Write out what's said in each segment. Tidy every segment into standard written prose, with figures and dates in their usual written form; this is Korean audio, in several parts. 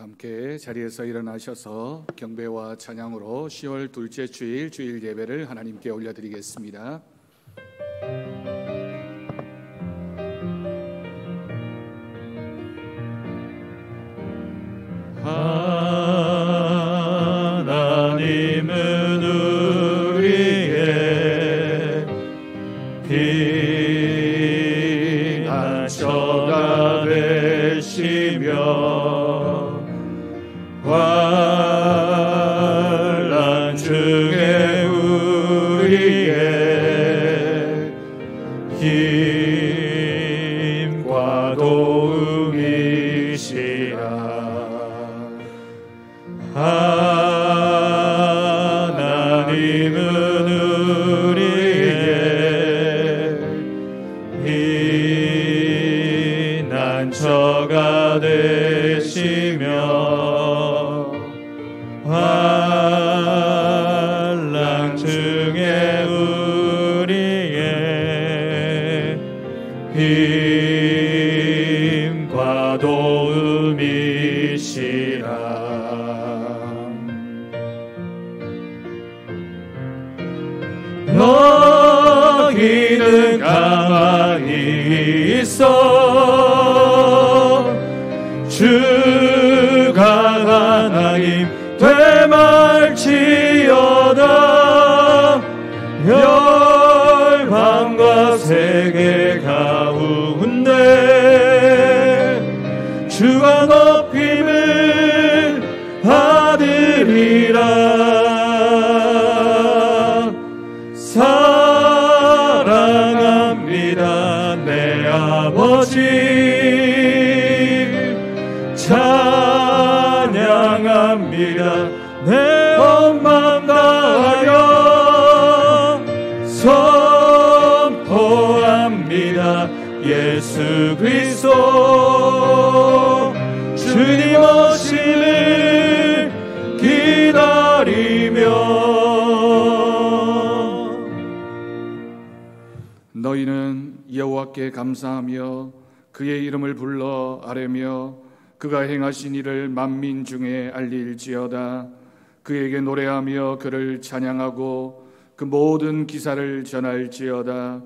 함께 자리에서 일어나셔서 경배와 찬양으로 10월 둘째 주일 주일 예배를 하나님께 올려드리겠습니다. 하나님은 우리의 피난처가 되시며 환난 중에 우리의 힘과 도움이시라. 하나님은 우리의 피난처가 되시며 환난 중에 우리의 힘과 도움이시라. 너희는 가만히 있어 주가 하나님 되말지어다. 열방과 세계 가운데 주가 높임을 받으리라. 사랑합니다 내 아버지, 찬양합니다 내 온 마음 다하여 선포합니다. 예수 그리스도 주님 오심을 기다리며. 너희는 여호와께 감사하며 그의 이름을 불러 아뢰며 그가 행하신 일을 만민 중에 알릴지어다. 그에게 노래하며 그를 찬양하고 그 모든 기사를 전할지어다.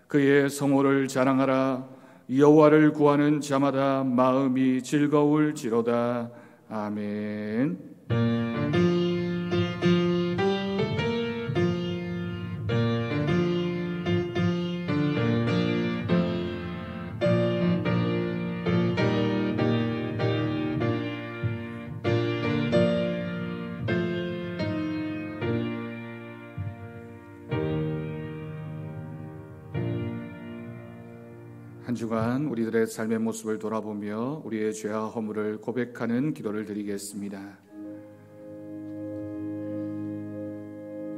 그의 성호를 자랑하라. 여호와를 구하는 자마다 마음이 즐거울지로다. 아멘. 한 주간 우리들의 삶의 모습을 돌아보며 우리의 죄와 허물을 고백하는 기도를 드리겠습니다.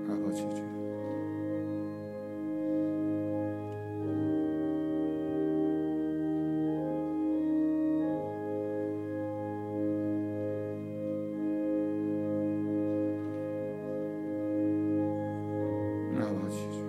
아버지 주 아버지 주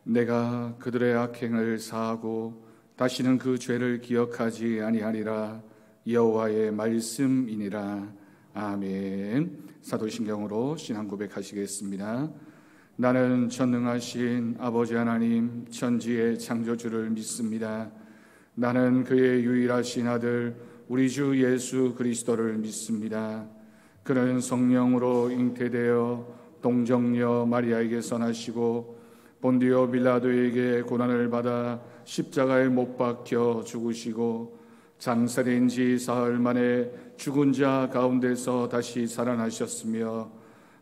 내가 그들의 악행을 사하고 다시는 그 죄를 기억하지 아니하리라. 여호와의 말씀이니라. 아멘. 사도신경으로 신앙 고백하시겠습니다. 나는 전능하신 아버지 하나님 천지의 창조주를 믿습니다. 나는 그의 유일하신 아들 우리 주 예수 그리스도를 믿습니다. 그는 성령으로 잉태되어 동정녀 마리아에게서 나시고 본디오 빌라도에게 고난을 받아 십자가에 못 박혀 죽으시고 장사된 지 사흘 만에 죽은 자 가운데서 다시 살아나셨으며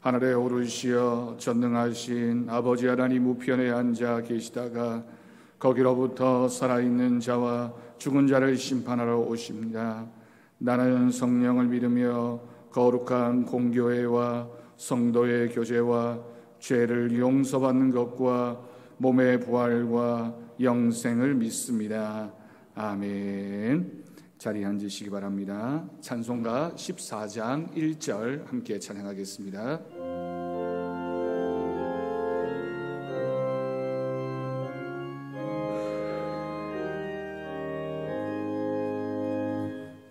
하늘에 오르시어 전능하신 아버지 하나님 우편에 앉아 계시다가 거기로부터 살아있는 자와 죽은 자를 심판하러 오십니다. 나는 성령을 믿으며 거룩한 공교회와 성도의 교제와 죄를 용서받는 것과 몸의 부활과 영생을 믿습니다. 아멘. 자리에 앉으시기 바랍니다. 찬송가 14장 1절 함께 찬양하겠습니다.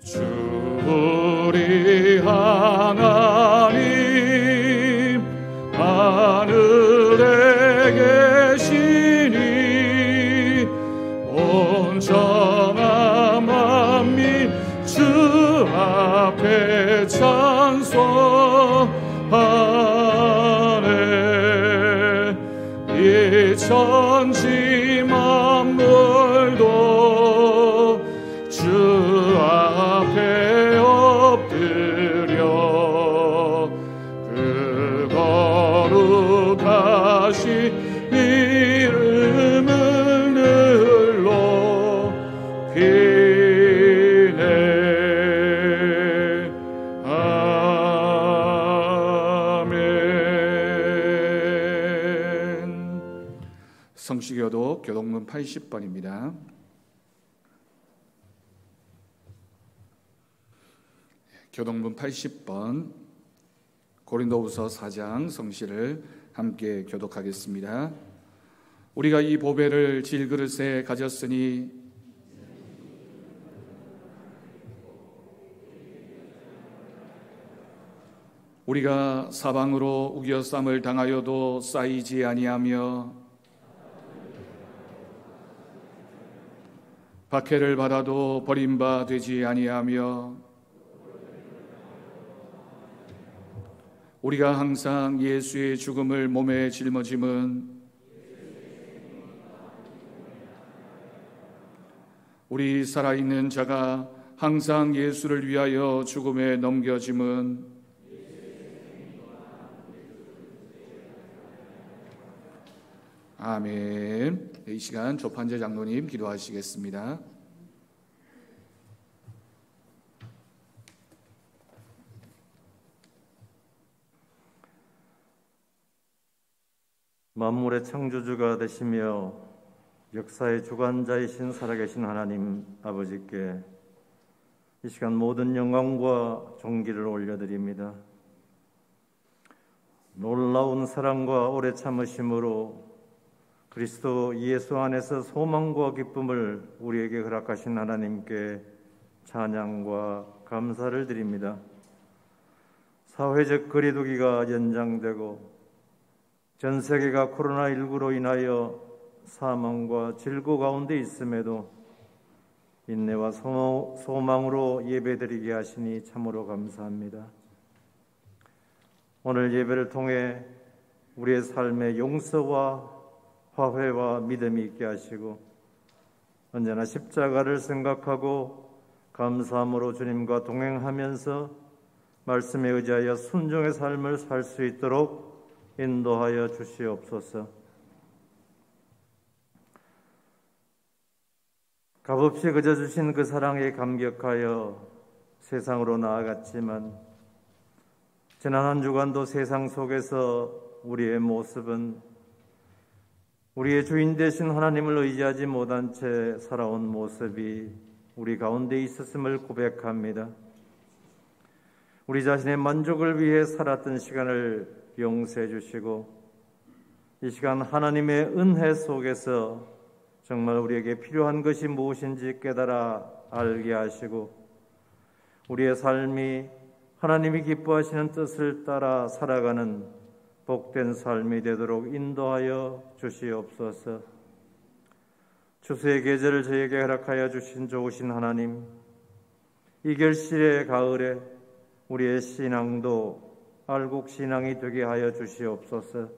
주 우리 하나님 하늘에 계시니 온전한 만민 주 앞에 찬송하네. 이 천지 만물도 주 앞에 엎드려 그 거룩하신 이름을 늘로 비네. 아멘. 성시교독 교독문 80번입니다. 교독문 80번 고린도후서 4장 성시를 함께 교독하겠습니다. 우리가 이 보배를 질그릇에 가졌으니 우리가 사방으로 우겨쌈을 당하여도 쌓이지 아니하며 박해를 받아도 버림바 되지 아니하며 우리가 항상 예수의 죽음을 몸에 짊어짐은 우리 살아있는 자가 항상 예수를 위하여 죽음에 넘겨짐은 아멘. 이 시간 조판재 장로님 기도하시겠습니다. 만물의 창조주가 되시며 역사의 주관자이신 살아계신 하나님 아버지께 이 시간 모든 영광과 존귀를 올려드립니다. 놀라운 사랑과 오래 참으심으로 그리스도 예수 안에서 소망과 기쁨을 우리에게 허락하신 하나님께 찬양과 감사를 드립니다. 사회적 거리두기가 연장되고 전 세계가 코로나19로 인하여 사망과 질고 가운데 있음에도 인내와 소망으로 예배드리게 하시니 참으로 감사합니다. 오늘 예배를 통해 우리의 삶의 용서와 화해와 믿음이 있게 하시고 언제나 십자가를 생각하고 감사함으로 주님과 동행하면서 말씀에 의지하여 순종의 삶을 살 수 있도록 인도하여 주시옵소서. 값없이 그저 주신 그 사랑에 감격하여 세상으로 나아갔지만 지난 한 주간도 세상 속에서 우리의 모습은 우리의 주인 되신 하나님을 의지하지 못한 채 살아온 모습이 우리 가운데 있었음을 고백합니다. 우리 자신의 만족을 위해 살았던 시간을 용서해 주시고 이 시간 하나님의 은혜 속에서 정말 우리에게 필요한 것이 무엇인지 깨달아 알게 하시고 우리의 삶이 하나님이 기뻐하시는 뜻을 따라 살아가는 복된 삶이 되도록 인도하여 주시옵소서. 추수의 계절을 저에게 허락하여 주신 좋으신 하나님, 이 결실의 가을에 우리의 신앙도 알곡신앙이 되게 하여 주시옵소서.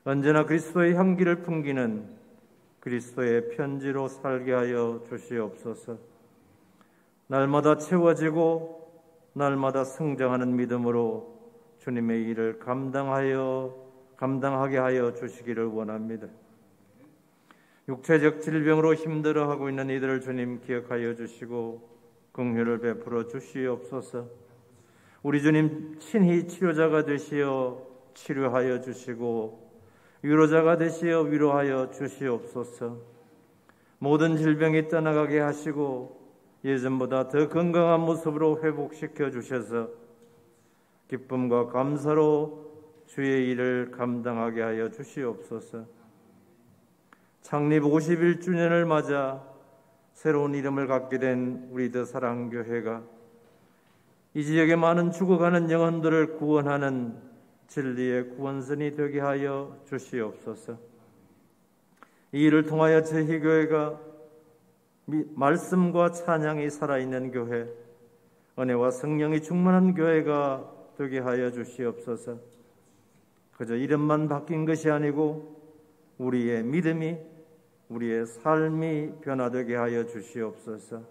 언제나 그리스도의 향기를 풍기는 그리스도의 편지로 살게 하여 주시옵소서. 날마다 채워지고 날마다 성장하는 믿음으로 주님의 일을 감당하게 하여 주시기를 원합니다. 육체적 질병으로 힘들어하고 있는 이들을 주님 기억하여 주시고 긍휼을 베풀어 주시옵소서. 우리 주님 친히 치료자가 되시어 치료하여 주시고 위로자가 되시어 위로하여 주시옵소서. 모든 질병이 떠나가게 하시고 예전보다 더 건강한 모습으로 회복시켜 주셔서 기쁨과 감사로 주의 일을 감당하게 하여 주시옵소서. 창립 51주년을 맞아 새로운 이름을 갖게 된 우리 더 사랑교회가 이 지역의 많은 죽어가는 영혼들을 구원하는 진리의 구원선이 되게 하여 주시옵소서. 이 일을 통하여 저희 교회가 말씀과 찬양이 살아있는 교회, 은혜와 성령이 충만한 교회가 되게 하여 주시옵소서. 그저 이름만 바뀐 것이 아니고 우리의 믿음이, 우리의 삶이 변화되게 하여 주시옵소서.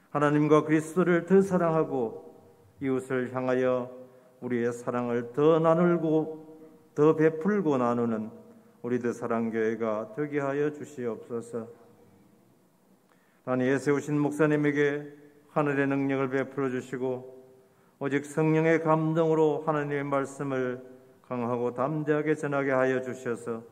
하나님과 그리스도를 더 사랑하고 이웃을 향하여 우리의 사랑을 더 나누고 더 베풀고 나누는 우리 더 사랑교회가 되게 하여 주시옵소서. 단위에 세우신 목사님에게 하늘의 능력을 베풀어 주시고 오직 성령의 감동으로 하나님의 말씀을 강하고 담대하게 전하게 하여 주셔서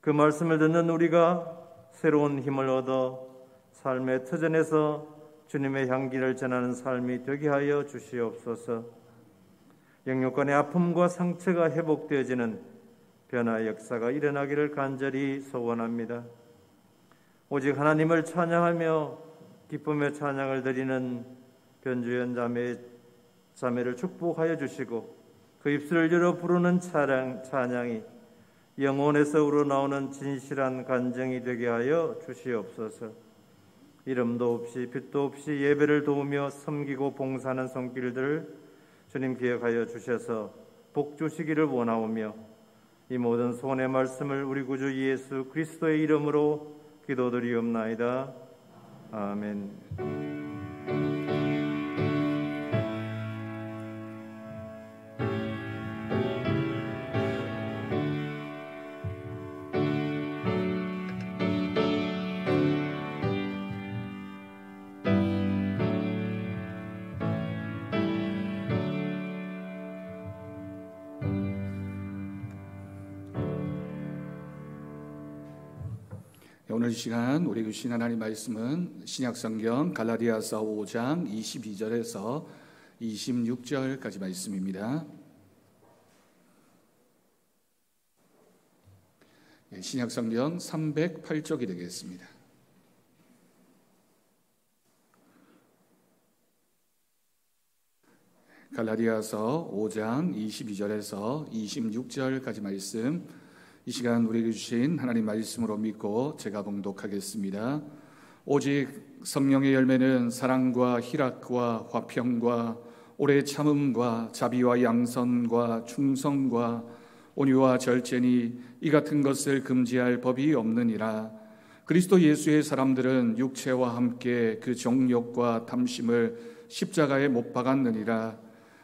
그 말씀을 듣는 우리가 새로운 힘을 얻어 삶의 터전에서 주님의 향기를 전하는 삶이 되게 하여 주시옵소서. 영육간의 아픔과 상처가 회복되어지는 변화의 역사가 일어나기를 간절히 소원합니다. 오직 하나님을 찬양하며 기쁨의 찬양을 드리는 변주연 자매를 축복하여 주시고 그 입술을 열어 부르는 찬양이 영혼에서 우러나오는 진실한 간증이 되게 하여 주시옵소서. 이름도 없이 빛도 없이 예배를 도우며 섬기고 봉사하는 손길들을 주님 기억하여 주셔서 복 주시기를 원하오며 이 모든 소원의 말씀을 우리 구주 예수 그리스도의 이름으로 기도드리옵나이다. 아멘. 오늘 이 시간 우리 주신 하나님 말씀은 신약성경 갈라디아서 5장 22절에서 26절까지 말씀입니다. 신약성경 308쪽이 되겠습니다. 갈라디아서 5장 22절에서 26절까지 말씀, 이 시간 우리에게 주신 하나님 말씀으로 믿고 제가 봉독하겠습니다. 오직 성령의 열매는 사랑과 희락과 화평과 오래 참음과 자비와 양선과 충성과 온유와 절제니 이 같은 것을 금지할 법이 없느니라. 그리스도 예수의 사람들은 육체와 함께 그 정욕과 탐심을 십자가에 못 박았느니라.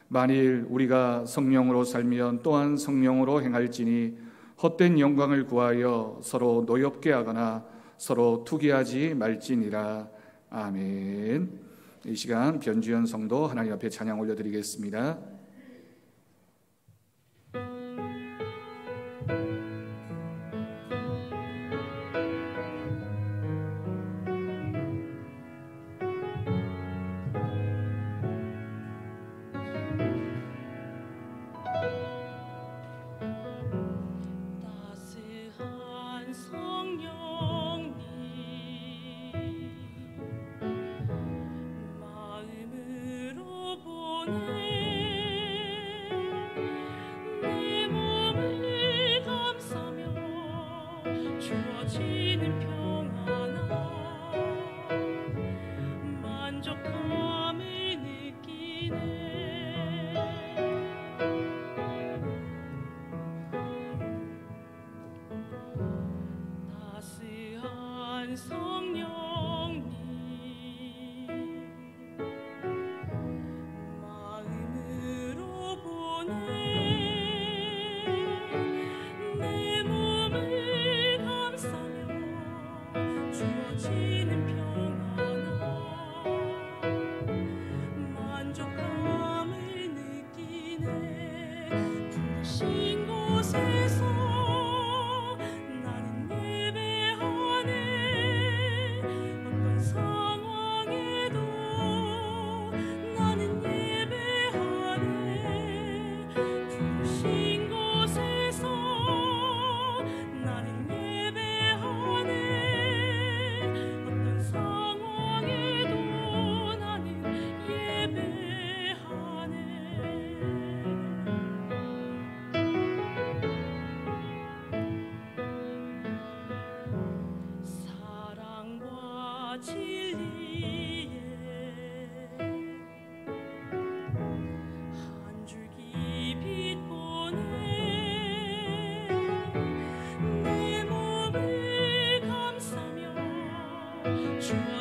만일 우리가 성령으로 살면 또한 성령으로 행할지니 헛된 영광을 구하여 서로 노엽게 하거나 서로 투기하지 말지니라. 아멘. 이 시간 변주연 성도 하나님 앞에 찬양 올려드리겠습니다. 마음으로 보내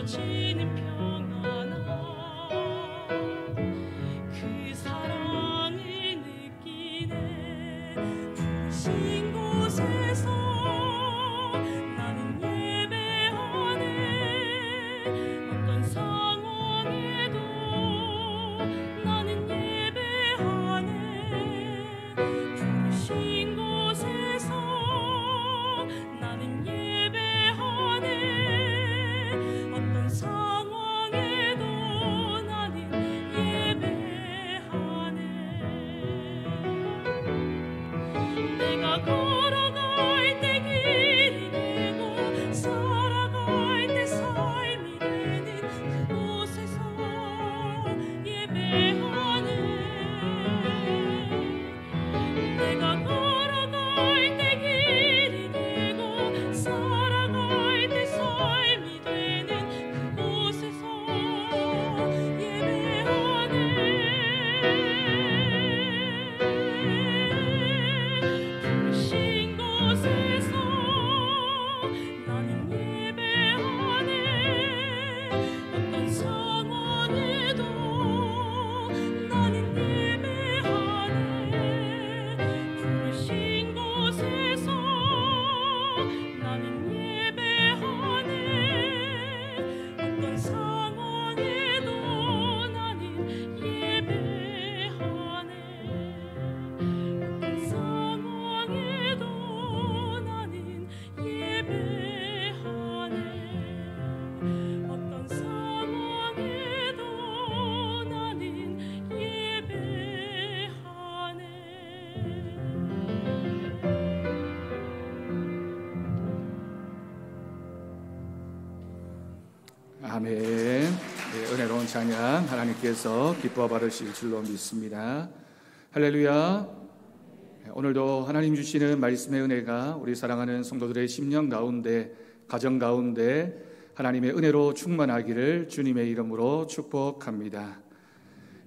넘치는 평안함 그 사랑을 느끼네. 부르신 곳에서 나는 예배하네. 어떤 상황에도 나는 예배하네. 부르신 곳에서 나는 예배하네. 어떤 상황에도 나는 예배하네. 내가 걸어갈 때 길이 되고 살아갈 때 삶이 되는 그곳에서 예배하네. 내가 걸어갈 때 길이 되고 살아갈 때 삶이 되는 그곳에서 예배하네. 부르신 곳에서 나는 예배하네. 어떤 상황에도 나는 예배하네. 부르신 곳에서 나는 예배하네. 어떤 상황에도 나는 예배하네. 어떤 상황에도 나는 예배하네. 어떤 상황에도 나는 예배하네. 아멘. 네, 은혜로운 찬양 하나님께서 기뻐 받으실 줄로 믿습니다. 할렐루야. 네, 오늘도 하나님 주시는 말씀의 은혜가 우리 사랑하는 성도들의 심령 가운데, 가정 가운데 하나님의 은혜로 충만하기를 주님의 이름으로 축복합니다.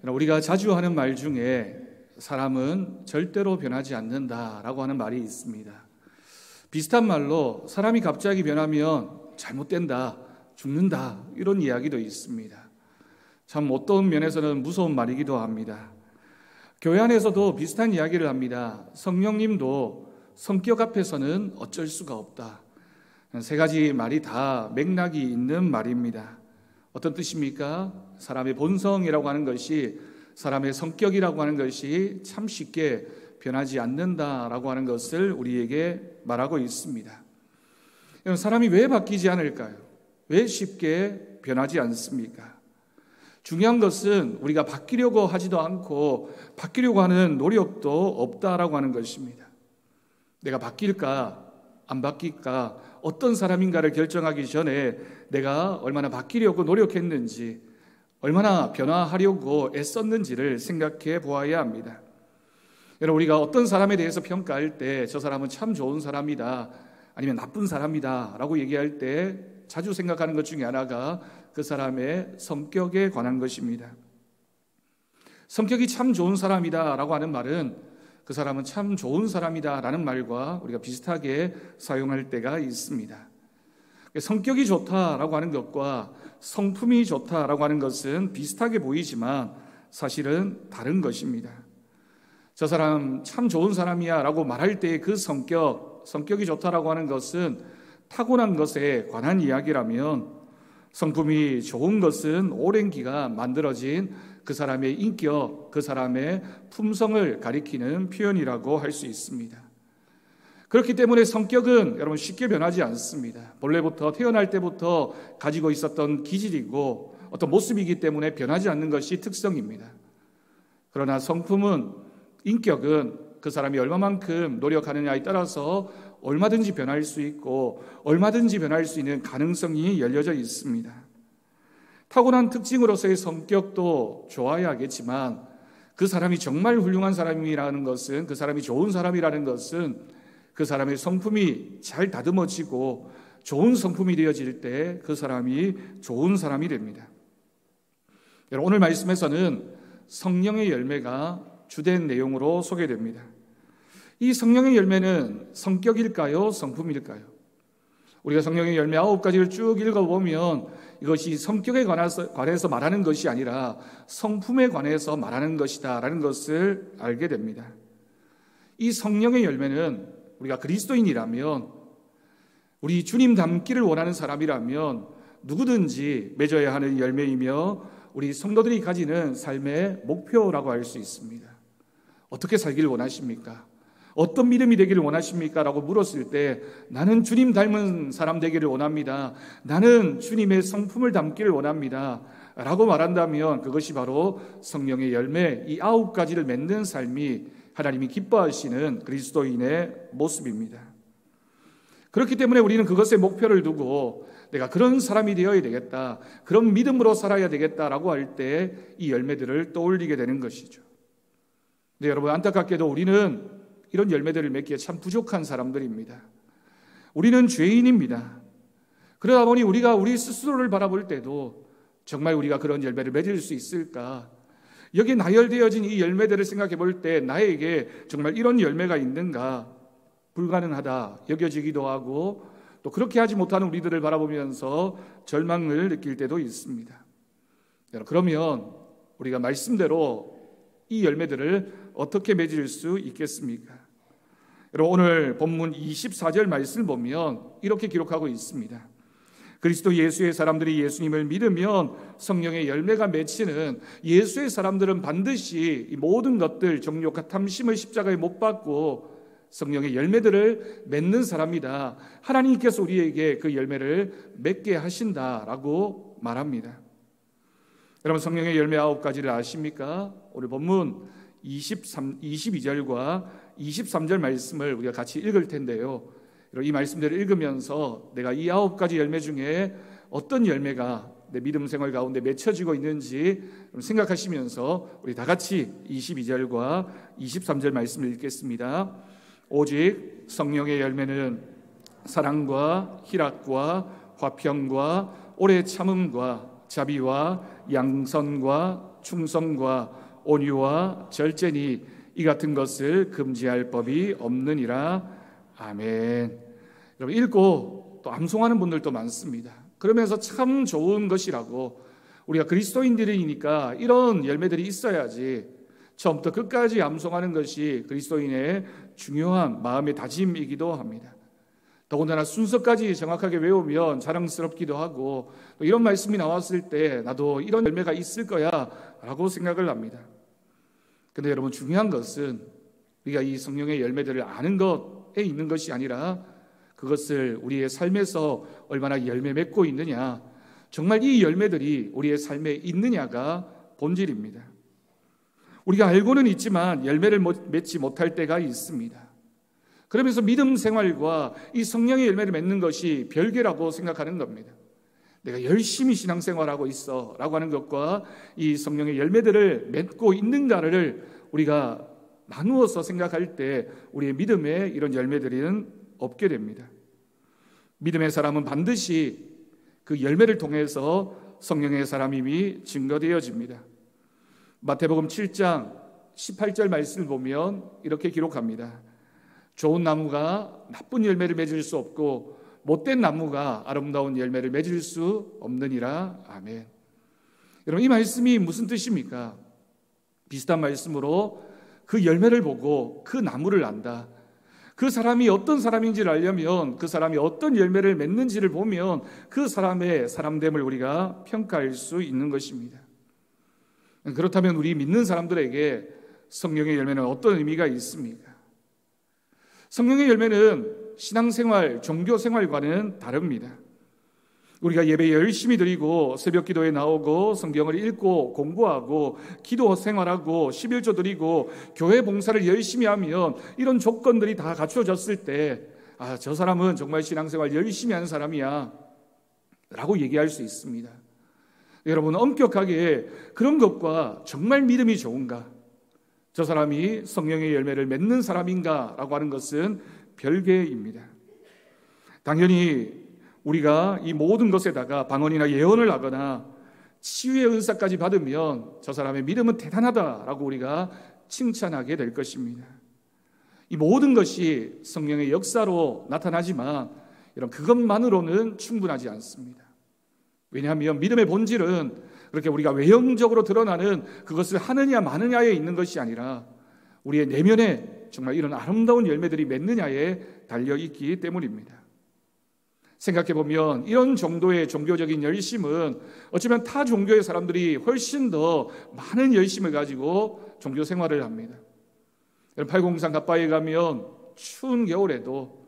우리가 자주 하는 말 중에 사람은 절대로 변하지 않는다라고 하는 말이 있습니다. 비슷한 말로 사람이 갑자기 변하면 잘못된다, 죽는다, 이런 이야기도 있습니다. 참 어떤 면에서는 무서운 말이기도 합니다. 교회 안에서도 비슷한 이야기를 합니다. 성령님도 성격 앞에서는 어쩔 수가 없다. 세 가지 말이 다 맥락이 있는 말입니다. 어떤 뜻입니까? 사람의 본성이라고 하는 것이, 사람의 성격이라고 하는 것이 참 쉽게 변하지 않는다라고 하는 것을 우리에게 말하고 있습니다. 사람이 왜 바뀌지 않을까요? 왜 쉽게 변하지 않습니까? 중요한 것은 우리가 바뀌려고 하지도 않고 바뀌려고 하는 노력도 없다라고 하는 것입니다. 내가 바뀔까 안 바뀔까, 어떤 사람인가를 결정하기 전에 내가 얼마나 바뀌려고 노력했는지, 얼마나 변화하려고 애썼는지를 생각해 보아야 합니다. 여러분, 우리가 어떤 사람에 대해서 평가할 때 저 사람은 참 좋은 사람이다, 아니면 나쁜 사람이다 라고 얘기할 때 자주 생각하는 것 중에 하나가 그 사람의 성격에 관한 것입니다. 성격이 참 좋은 사람이다 라고 하는 말은 그 사람은 참 좋은 사람이다 라는 말과 우리가 비슷하게 사용할 때가 있습니다. 성격이 좋다라고 하는 것과 성품이 좋다라고 하는 것은 비슷하게 보이지만 사실은 다른 것입니다. 저 사람 참 좋은 사람이야 라고 말할 때의 그 성격이 좋다라고 하는 것은 타고난 것에 관한 이야기라면, 성품이 좋은 것은 오랜 기간 만들어진 그 사람의 인격, 그 사람의 품성을 가리키는 표현이라고 할 수 있습니다. 그렇기 때문에 성격은 여러분 쉽게 변하지 않습니다. 본래부터 태어날 때부터 가지고 있었던 기질이고 어떤 모습이기 때문에 변하지 않는 것이 특성입니다. 그러나 성품은, 인격은 그 사람이 얼마만큼 노력하느냐에 따라서 얼마든지 변할 수 있고 얼마든지 변할 수 있는 가능성이 열려져 있습니다. 타고난 특징으로서의 성격도 좋아야겠지만 그 사람이 정말 훌륭한 사람이라는 것은, 그 사람이 좋은 사람이라는 것은 그 사람의 성품이 잘 다듬어지고 좋은 성품이 되어질 때 그 사람이 좋은 사람이 됩니다. 여러분, 오늘 말씀에서는 성령의 열매가 주된 내용으로 소개됩니다. 이 성령의 열매는 성격일까요? 성품일까요? 우리가 성령의 열매 9가지를 쭉 읽어보면 이것이 성격에 관해서 말하는 것이 아니라 성품에 관해서 말하는 것이다 라는 것을 알게 됩니다. 이 성령의 열매는 우리가 그리스도인이라면, 우리 주님 닮기를 원하는 사람이라면 누구든지 맺어야 하는 열매이며 우리 성도들이 가지는 삶의 목표라고 할 수 있습니다. 어떻게 살기를 원하십니까? 어떤 믿음이 되기를 원하십니까? 라고 물었을 때 나는 주님 닮은 사람 되기를 원합니다. 나는 주님의 성품을 담기를 원합니다. 라고 말한다면 그것이 바로 성령의 열매, 이 9가지를 맺는 삶이 하나님이 기뻐하시는 그리스도인의 모습입니다. 그렇기 때문에 우리는 그것에 목표를 두고 내가 그런 사람이 되어야 되겠다, 그런 믿음으로 살아야 되겠다라고 할 때 이 열매들을 떠올리게 되는 것이죠. 근데 여러분, 안타깝게도 우리는 이런 열매들을 맺기에 참 부족한 사람들입니다. 우리는 죄인입니다. 그러다 보니 우리가 우리 스스로를 바라볼 때도 정말 우리가 그런 열매를 맺을 수 있을까? 여기에 나열되어진 이 열매들을 생각해 볼 때 나에게 정말 이런 열매가 있는가? 불가능하다 여겨지기도 하고, 또 그렇게 하지 못하는 우리들을 바라보면서 절망을 느낄 때도 있습니다. 그러면 우리가 말씀대로 이 열매들을 어떻게 맺을 수 있겠습니까? 여러분, 오늘 본문 24절 말씀을 보면 이렇게 기록하고 있습니다. 그리스도 예수의 사람들이 예수님을 믿으면 성령의 열매가 맺히는, 예수의 사람들은 반드시 이 모든 것들, 정욕과 탐심을 십자가에 못 박고 성령의 열매들을 맺는 사람이다. 하나님께서 우리에게 그 열매를 맺게 하신다라고 말합니다. 여러분, 성령의 열매 9가지를 아십니까? 오늘 본문 22절과 23절 말씀을 우리가 같이 읽을 텐데요. 이 말씀들을 읽으면서 내가 이 9가지 열매 중에 어떤 열매가 내 믿음 생활 가운데 맺혀지고 있는지 생각하시면서 우리 다 같이 22절과 23절 말씀을 읽겠습니다. 오직 성령의 열매는 사랑과 희락과 화평과 오래 참음과 자비와 양선과 충성과 온유와 절제니 이 같은 것을 금지할 법이 없느니라. 아멘. 여러분, 읽고 또 암송하는 분들도 많습니다. 그러면서 참 좋은 것이라고, 우리가 그리스도인들이니까 이런 열매들이 있어야지, 처음부터 끝까지 암송하는 것이 그리스도인의 중요한 마음의 다짐이기도 합니다. 더군다나 순서까지 정확하게 외우면 자랑스럽기도 하고, 또 이런 말씀이 나왔을 때 나도 이런 열매가 있을 거야 라고 생각을 합니다. 근데 여러분, 중요한 것은 우리가 이 성령의 열매들을 아는 것에 있는 것이 아니라 그것을 우리의 삶에서 얼마나 열매 맺고 있느냐, 정말 이 열매들이 우리의 삶에 있느냐가 본질입니다. 우리가 알고는 있지만 열매를 맺지 못할 때가 있습니다. 그러면서 믿음 생활과 이 성령의 열매를 맺는 것이 별개라고 생각하는 겁니다. 내가 열심히 신앙생활하고 있어 라고 하는 것과 이 성령의 열매들을 맺고 있는가를 우리가 나누어서 생각할 때 우리의 믿음에 이런 열매들은 없게 됩니다. 믿음의 사람은 반드시 그 열매를 통해서 성령의 사람임이 증거되어집니다. 마태복음 7장 18절 말씀을 보면 이렇게 기록합니다. 좋은 나무가 나쁜 열매를 맺을 수 없고 못된 나무가 아름다운 열매를 맺을 수 없느니라. 아멘. 여러분, 이 말씀이 무슨 뜻입니까? 비슷한 말씀으로 그 열매를 보고 그 나무를 안다. 그 사람이 어떤 사람인지를 알려면 그 사람이 어떤 열매를 맺는지를 보면 그 사람의 사람됨을 우리가 평가할 수 있는 것입니다. 그렇다면 우리 믿는 사람들에게 성령의 열매는 어떤 의미가 있습니까? 성령의 열매는 신앙생활, 종교생활과는 다릅니다. 우리가 예배 열심히 드리고 새벽 기도에 나오고 성경을 읽고 공부하고 기도 생활하고 11조 드리고 교회 봉사를 열심히 하면 이런 조건들이 다 갖춰졌을 때 저 사람은 정말 신앙생활 열심히 하는 사람이야 라고 얘기할 수 있습니다. 여러분, 엄격하게 그런 것과 정말 믿음이 좋은가, 저 사람이 성령의 열매를 맺는 사람인가 라고 하는 것은 별개입니다. 당연히 우리가 이 모든 것에다가 방언이나 예언을 하거나 치유의 은사까지 받으면 저 사람의 믿음은 대단하다라고 우리가 칭찬하게 될 것입니다. 이 모든 것이 성령의 역사로 나타나지만 이런 그것만으로는 충분하지 않습니다. 왜냐하면 믿음의 본질은 그렇게 우리가 외형적으로 드러나는 그것을 하느냐 마느냐에 있는 것이 아니라 우리의 내면에 정말 이런 아름다운 열매들이 맺느냐에 달려있기 때문입니다. 생각해보면 이런 정도의 종교적인 열심은 어쩌면 타 종교의 사람들이 훨씬 더 많은 열심을 가지고 종교 생활을 합니다. 803 갓바에 가면 추운 겨울에도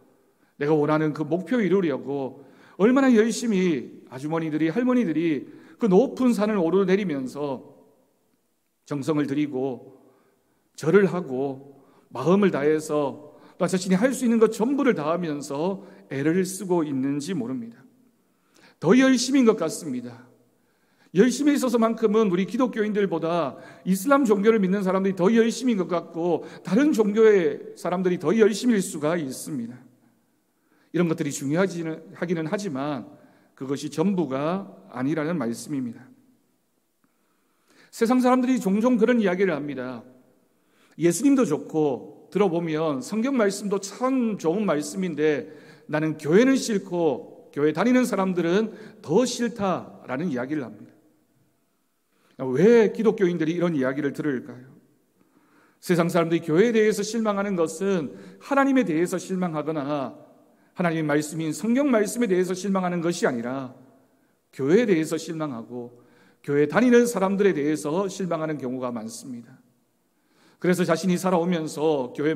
내가 원하는 그 목표 이루려고 얼마나 열심히 아주머니들이 할머니들이 그 높은 산을 오르내리면서 정성을 들이고 절을 하고 마음을 다해서 또 자신이 할 수 있는 것 전부를 다하면서 애를 쓰고 있는지 모릅니다. 더 열심인 것 같습니다. 열심에 있어서만큼은 우리 기독교인들보다 이슬람 종교를 믿는 사람들이 더 열심인 것 같고 다른 종교의 사람들이 더 열심일 수가 있습니다. 이런 것들이 중요하기는 하지만 그것이 전부가 아니라는 말씀입니다. 세상 사람들이 종종 그런 이야기를 합니다. 예수님도 좋고 들어보면 성경 말씀도 참 좋은 말씀인데 나는 교회는 싫고 교회 다니는 사람들은 더 싫다라는 이야기를 합니다. 왜 기독교인들이 이런 이야기를 들을까요? 세상 사람들이 교회에 대해서 실망하는 것은 하나님에 대해서 실망하거나 하나님의 말씀인 성경 말씀에 대해서 실망하는 것이 아니라 교회에 대해서 실망하고 교회 다니는 사람들에 대해서 실망하는 경우가 많습니다. 그래서 자신이 살아오면서 교회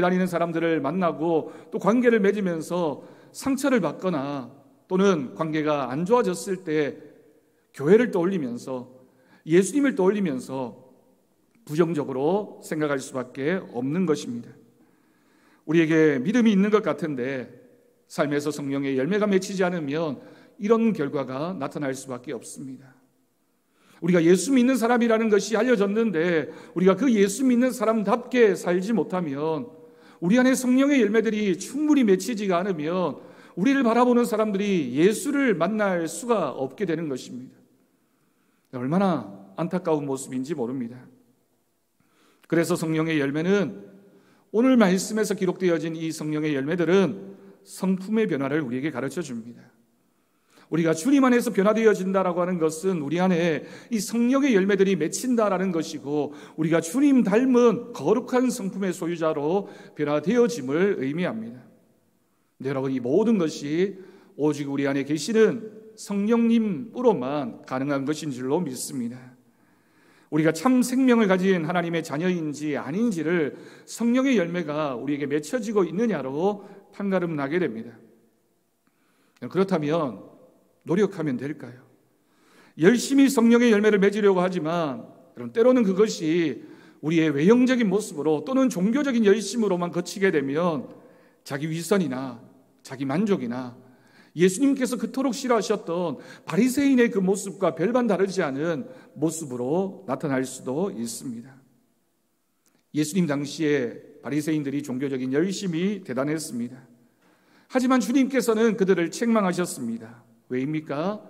다니는 사람들을 만나고 또 관계를 맺으면서 상처를 받거나 또는 관계가 안 좋아졌을 때 교회를 떠올리면서 예수님을 떠올리면서 부정적으로 생각할 수밖에 없는 것입니다. 우리에게 믿음이 있는 것 같은데 삶에서 성령의 열매가 맺히지 않으면 이런 결과가 나타날 수밖에 없습니다. 우리가 예수 믿는 사람이라는 것이 알려졌는데 우리가 그 예수 믿는 사람답게 살지 못하면 우리 안에 성령의 열매들이 충분히 맺히지가 않으면 우리를 바라보는 사람들이 예수를 만날 수가 없게 되는 것입니다. 얼마나 안타까운 모습인지 모릅니다. 그래서 성령의 열매는 오늘 말씀에서 기록되어진 이 성령의 열매들은 성품의 변화를 우리에게 가르쳐 줍니다. 우리가 주님 안에서 변화되어진다라고 하는 것은 우리 안에 이 성령의 열매들이 맺힌다라는 것이고 우리가 주님 닮은 거룩한 성품의 소유자로 변화되어짐을 의미합니다. 네, 여러분, 이 모든 것이 오직 우리 안에 계시는 성령님으로만 가능한 것인 줄로 믿습니다. 우리가 참 생명을 가진 하나님의 자녀인지 아닌지를 성령의 열매가 우리에게 맺혀지고 있느냐로 판가름 나게 됩니다. 그렇다면 노력하면 될까요? 열심히 성령의 열매를 맺으려고 하지만 때로는 그것이 우리의 외형적인 모습으로 또는 종교적인 열심으로만 그치게 되면 자기 위선이나 자기 만족이나 예수님께서 그토록 싫어하셨던 바리새인의 그 모습과 별반 다르지 않은 모습으로 나타날 수도 있습니다. 예수님 당시에 바리새인들이 종교적인 열심이 대단했습니다. 하지만 주님께서는 그들을 책망하셨습니다. 왜입니까?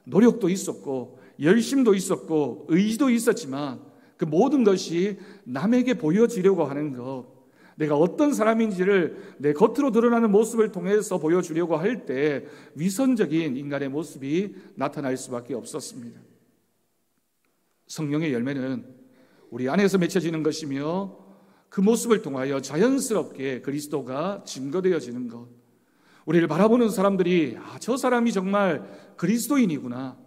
노력도 있었고 열심도 있었고 의지도 있었지만 그 모든 것이 남에게 보여지려고 하는 것, 내가 어떤 사람인지를 내 겉으로 드러나는 모습을 통해서 보여주려고 할 때 위선적인 인간의 모습이 나타날 수밖에 없었습니다. 성령의 열매는 우리 안에서 맺혀지는 것이며 그 모습을 통하여 자연스럽게 그리스도가 증거되어지는 것, 우리를 바라보는 사람들이 저 사람이 정말 그리스도인이구나,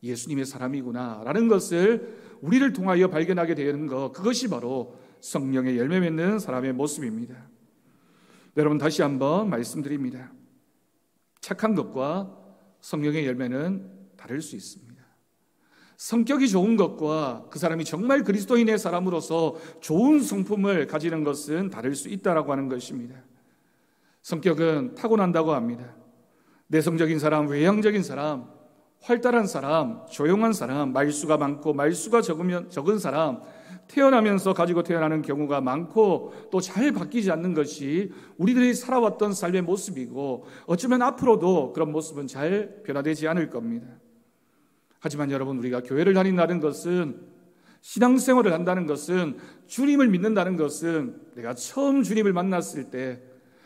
예수님의 사람이구나 라는 것을 우리를 통하여 발견하게 되는 것, 그것이 바로 성령의 열매 맺는 사람의 모습입니다. 여러분, 다시 한번 말씀드립니다. 착한 것과 성령의 열매는 다를 수 있습니다. 성격이 좋은 것과 그 사람이 정말 그리스도인의 사람으로서 좋은 성품을 가지는 것은 다를 수 있다라고 하는 것입니다. 성격은 타고난다고 합니다. 내성적인 사람, 외향적인 사람, 활달한 사람, 조용한 사람, 말수가 많고 말수가 적은 사람, 태어나면서 가지고 태어나는 경우가 많고 또 잘 바뀌지 않는 것이 우리들이 살아왔던 삶의 모습이고 어쩌면 앞으로도 그런 모습은 잘 변화되지 않을 겁니다. 하지만 여러분, 우리가 교회를 다닌다는 것은, 신앙생활을 한다는 것은, 주님을 믿는다는 것은 내가 처음 주님을 만났을 때,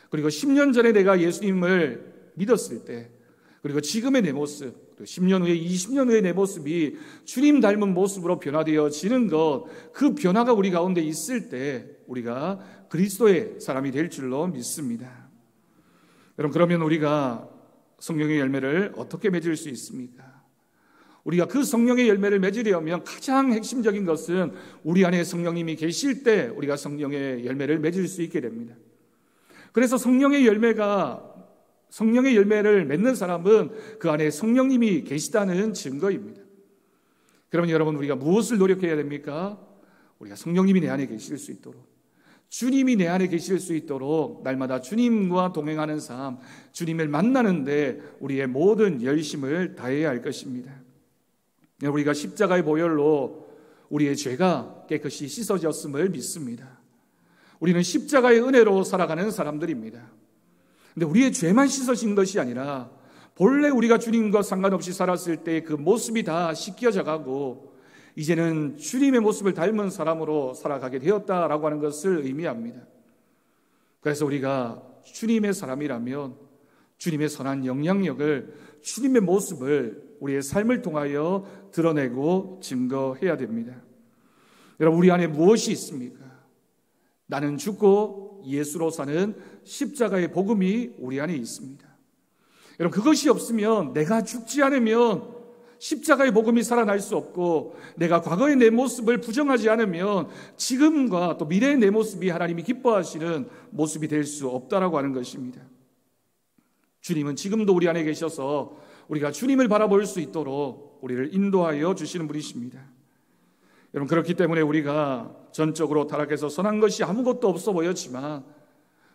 그리고 10년 전에 내가 예수님을 믿었을 때, 그리고 지금의 내 모습, 10년 후에 20년 후에 내 모습이 주님 닮은 모습으로 변화되어지는 것, 그 변화가 우리 가운데 있을 때 우리가 그리스도의 사람이 될 줄로 믿습니다. 여러분, 그러면 우리가 성령의 열매를 어떻게 맺을 수 있습니까? 우리가 그 성령의 열매를 맺으려면 가장 핵심적인 것은 우리 안에 성령님이 계실 때 우리가 성령의 열매를 맺을 수 있게 됩니다. 그래서 성령의 열매를 맺는 사람은 그 안에 성령님이 계시다는 증거입니다. 그러면 여러분, 우리가 무엇을 노력해야 됩니까? 우리가 성령님이 내 안에 계실 수 있도록, 주님이 내 안에 계실 수 있도록 날마다 주님과 동행하는 삶, 주님을 만나는데 우리의 모든 열심을 다해야 할 것입니다. 우리가 십자가의 보혈로 우리의 죄가 깨끗이 씻어졌음을 믿습니다. 우리는 십자가의 은혜로 살아가는 사람들입니다. 근데 우리의 죄만 씻어진 것이 아니라 본래 우리가 주님과 상관없이 살았을 때 그 모습이 다 씻겨져 가고 이제는 주님의 모습을 닮은 사람으로 살아가게 되었다라고 하는 것을 의미합니다. 그래서 우리가 주님의 사람이라면 주님의 선한 영향력을, 주님의 모습을 우리의 삶을 통하여 드러내고 증거해야 됩니다. 여러분, 우리 안에 무엇이 있습니까? 나는 죽고 예수로 사는 십자가의 복음이 우리 안에 있습니다. 여러분, 그것이 없으면, 내가 죽지 않으면 십자가의 복음이 살아날 수 없고, 내가 과거의 내 모습을 부정하지 않으면 지금과 또 미래의 내 모습이 하나님이 기뻐하시는 모습이 될 수 없다라고 하는 것입니다. 주님은 지금도 우리 안에 계셔서 우리가 주님을 바라볼 수 있도록 우리를 인도하여 주시는 분이십니다. 여러분, 그렇기 때문에 우리가 전적으로 타락해서 선한 것이 아무것도 없어 보였지만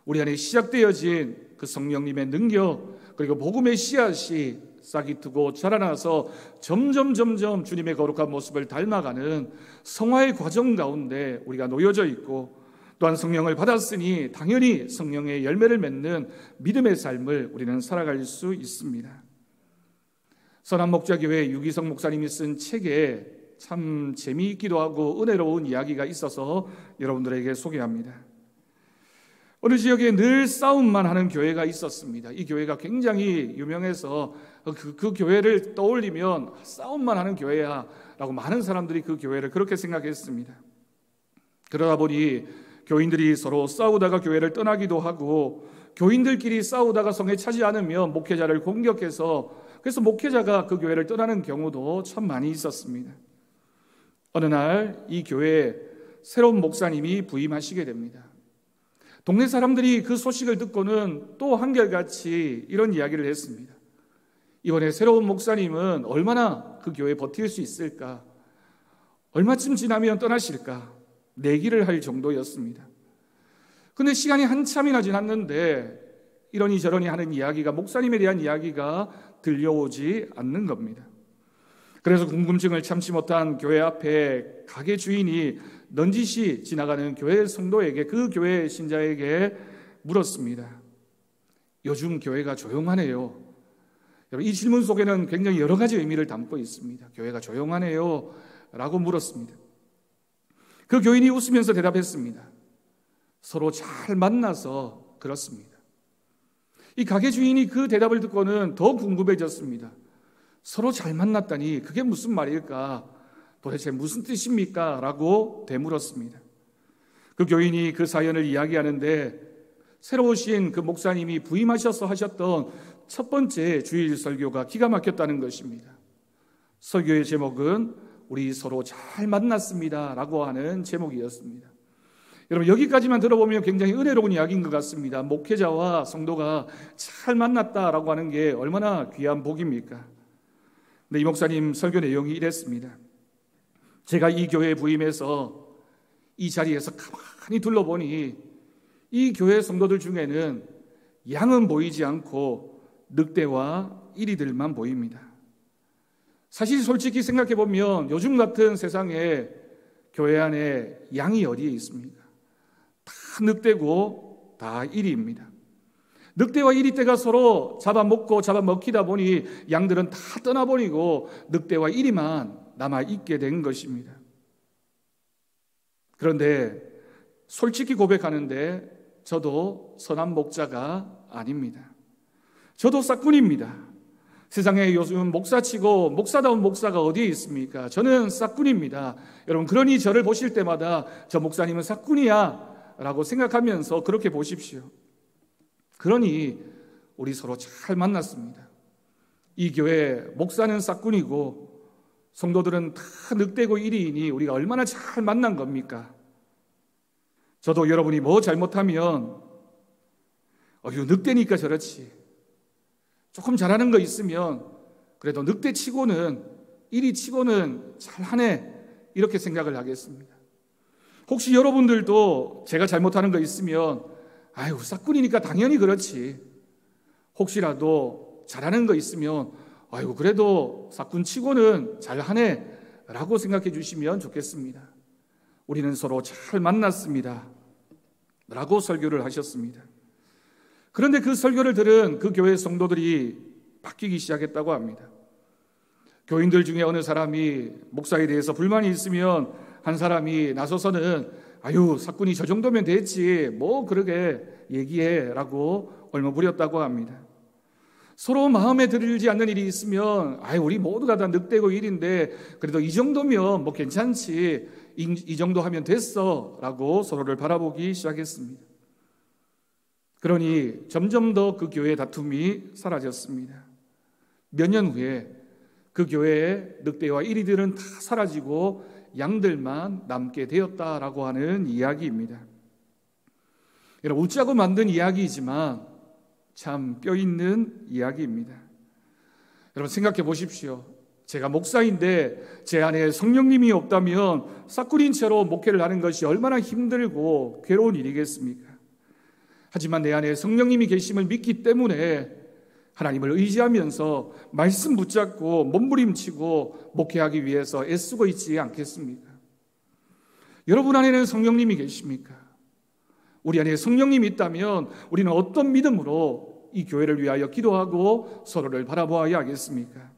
우리 안에 시작되어진 그 성령님의 능력, 그리고 복음의 씨앗이 싹이 트고 자라나서 점점 주님의 거룩한 모습을 닮아가는 성화의 과정 가운데 우리가 놓여져 있고, 또한 성령을 받았으니 당연히 성령의 열매를 맺는 믿음의 삶을 우리는 살아갈 수 있습니다. 선한목자교회 유기성 목사님이 쓴 책에 참 재미있기도 하고 은혜로운 이야기가 있어서 여러분들에게 소개합니다. 어느 지역에 늘 싸움만 하는 교회가 있었습니다. 이 교회가 굉장히 유명해서 그 교회를 떠올리면 싸움만 하는 교회야 라고 많은 사람들이 그 교회를 그렇게 생각했습니다. 그러다 보니 교인들이 서로 싸우다가 교회를 떠나기도 하고, 교인들끼리 싸우다가 성에 차지 않으면 목회자를 공격해서, 그래서 목회자가 그 교회를 떠나는 경우도 참 많이 있었습니다. 어느 날 이 교회에 새로운 목사님이 부임하시게 됩니다. 동네 사람들이 그 소식을 듣고는 또 한결같이 이런 이야기를 했습니다. 이번에 새로운 목사님은 얼마나 그 교회에 버틸 수 있을까? 얼마쯤 지나면 떠나실까? 내기를 할 정도였습니다. 그런데 시간이 한참이나 지났는데 이러니 저러니 하는 이야기가, 목사님에 대한 이야기가 들려오지 않는 겁니다. 그래서 궁금증을 참지 못한 교회 앞에 가게 주인이 넌지시 지나가는 교회 성도에게, 그 교회 신자에게 물었습니다. 요즘 교회가 조용하네요. 여러분, 이 질문 속에는 굉장히 여러 가지 의미를 담고 있습니다. 교회가 조용하네요 라고 물었습니다. 그 교인이 웃으면서 대답했습니다. 서로 잘 만나서 그렇습니다. 이 가게 주인이 그 대답을 듣고는 더 궁금해졌습니다. 서로 잘 만났다니 그게 무슨 말일까? 도대체 무슨 뜻입니까? 라고 되물었습니다. 그 교인이 그 사연을 이야기하는데, 새로 오신 그 목사님이 부임하셔서 하셨던 첫 번째 주일 설교가 기가 막혔다는 것입니다. 설교의 제목은 우리 서로 잘 만났습니다 라고 하는 제목이었습니다. 여러분, 여기까지만 들어보면 굉장히 은혜로운 이야기인 것 같습니다. 목회자와 성도가 잘 만났다라고 하는 게 얼마나 귀한 복입니까? 근데 이 목사님 설교 내용이 이랬습니다. 제가 이 교회에 부임해서 이 자리에서 가만히 둘러보니 이 교회 성도들 중에는 양은 보이지 않고 늑대와 이리들만 보입니다. 사실 솔직히 생각해보면 요즘 같은 세상에 교회 안에 양이 어디에 있습니까? 다 늑대고 다 이리입니다. 늑대와 이리떼가 서로 잡아먹고 잡아먹히다 보니 양들은 다 떠나버리고 늑대와 이리만 남아있게 된 것입니다. 그런데 솔직히 고백하는데 저도 선한 목자가 아닙니다. 저도 싹군입니다. 세상에 요즘 목사치고 목사다운 목사가 어디에 있습니까? 저는 싹군입니다. 여러분, 그러니 저를 보실 때마다 저 목사님은 싹군이야 라고 생각하면서 그렇게 보십시오. 그러니 우리 서로 잘 만났습니다. 이 교회 목사는 싹군이고 성도들은 다 늑대고 1위이니 우리가 얼마나 잘 만난 겁니까? 저도 여러분이 뭐 잘못하면 늑대니까 저렇지, 조금 잘하는 거 있으면 그래도 늑대치고는 1위치고는 잘하네, 이렇게 생각을 하겠습니다. 혹시 여러분들도 제가 잘못하는 거 있으면 싹군이니까 당연히 그렇지, 혹시라도 잘하는 거 있으면 그래도 싹군치고는 잘하네 라고 생각해 주시면 좋겠습니다. 우리는 서로 잘 만났습니다 라고 설교를 하셨습니다. 그런데 그 설교를 들은 그 교회 성도들이 바뀌기 시작했다고 합니다. 교인들 중에 어느 사람이 목사에 대해서 불만이 있으면 한 사람이 나서서는 싹군이 저 정도면 됐지, 뭐 그러게 얘기해 라고 얼머부렸다고 합니다. 서로 마음에 들지 않는 일이 있으면 우리 모두가 다 늑대고 일인데 그래도 이 정도면 뭐 괜찮지, 이 정도 하면 됐어 라고 서로를 바라보기 시작했습니다. 그러니 점점 더 그 교회의 다툼이 사라졌습니다. 몇 년 후에 그 교회의 늑대와 이리들은 다 사라지고 양들만 남게 되었다라고 하는 이야기입니다. 여러분, 웃자고 만든 이야기이지만 참 뼈있는 이야기입니다. 여러분, 생각해 보십시오. 제가 목사인데 제 안에 성령님이 없다면 싹군인 채로 목회를 하는 것이 얼마나 힘들고 괴로운 일이겠습니까? 하지만 내 안에 성령님이 계심을 믿기 때문에 하나님을 의지하면서 말씀 붙잡고 몸부림치고 목회하기 위해서 애쓰고 있지 않겠습니까? 여러분 안에는 성령님이 계십니까? 우리 안에 성령님이 있다면 우리는 어떤 믿음으로 이 교회를 위하여 기도하고 서로를 바라보아야 하겠습니까?